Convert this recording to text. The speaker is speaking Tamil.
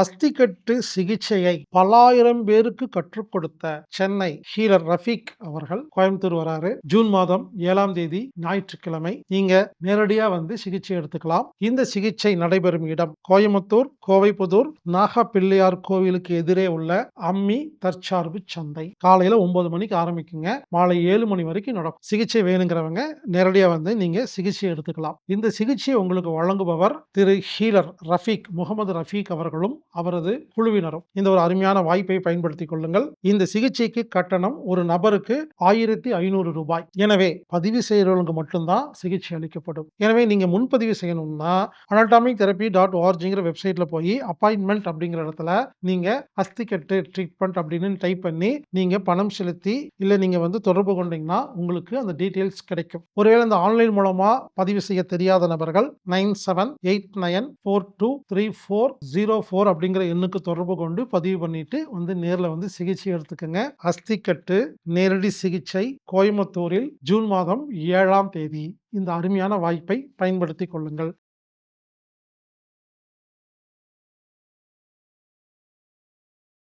அஸ்திக்கட்டு சிகிச்சையை பல்லாயிரம் பேருக்கு கற்றுக் கொடுத்த சென்னை ஹீலர் ரஃபீக் அவர்கள் கோயம்புத்தூர் வராரு. ஜூன் மாதம் 7ஆம் தேதி ஞாயிற்றுக்கிழமை. நீங்க நேரடியா வந்து சிகிச்சை எடுத்துக்கலாம். இந்த சிகிச்சை நடைபெறும் இடம் கோயம்புத்தூர் கோவைப்புதூர் நாகப்பிள்ளையார் கோவிலுக்கு எதிரே உள்ள அம்மி தற்சார்பு சந்தை. காலையில 9 மணிக்கு ஆரம்பிக்குங்க. மாலை 7 மணி வரைக்கும் நடக்கும். சிகிச்சை வேணுங்கிறவங்க நேரடியா வந்து நீங்க சிகிச்சை எடுத்துக்கலாம். இந்த சிகிச்சை உங்களுக்கு வழங்குபவர் திரு ஹீலர் ரஃபீக் முகமது ரஃபீக் அவர்களும் அவரது குழுவினரும். இந்த ஒரு அருமையான வாய்ப்பை பயன்படுத்திக் கொள்ளுங்கள். இந்த சிகிச்சைக்கு கட்டணம் ஒரு நபருக்கு 1500 ரூபாய். எனவே பதிவு செய்யறவங்களுக்கு மட்டும்தான் சிகிச்சை அளிக்கப்படும். எனவே நீங்க முன்பதிவு செய்யணும்னா anatomic-therapy.org வெப்சைட்ல போய் அப்பாயின்மெண்ட் அப்படிங்கிற இடத்துல நீங்க அஸ்திக்கட்டு ட்ரீட்மெண்ட் அப்படின்னு டைப் பண்ணி நீங்க பணம் செலுத்தி இல்ல நீங்க வந்து தொடர்பு கொண்டீங்கன்னா உங்களுக்கு அந்த டீடைல்ஸ் கிடைக்கும். ஒருவேளை இந்த ஆன்லைன் மூலமா பதிவு செய்ய தெரியாத நபர்கள் 9789423404 அப்படிங்கிற எண்ணுக்கு தொடர்பு கொண்டு பதிவு பண்ணிட்டு வந்து நேர்ல வந்து சிகிச்சை எடுத்துக்கங்க. அஸ்திக்கட்டு நேரடி சிகிச்சை கோயம்புத்தூரில் ஜூன் மாதம் 7ஆம் தேதி. இந்த அருமையான வாய்ப்பை பயன்படுத்திக் கொள்ளுங்கள்.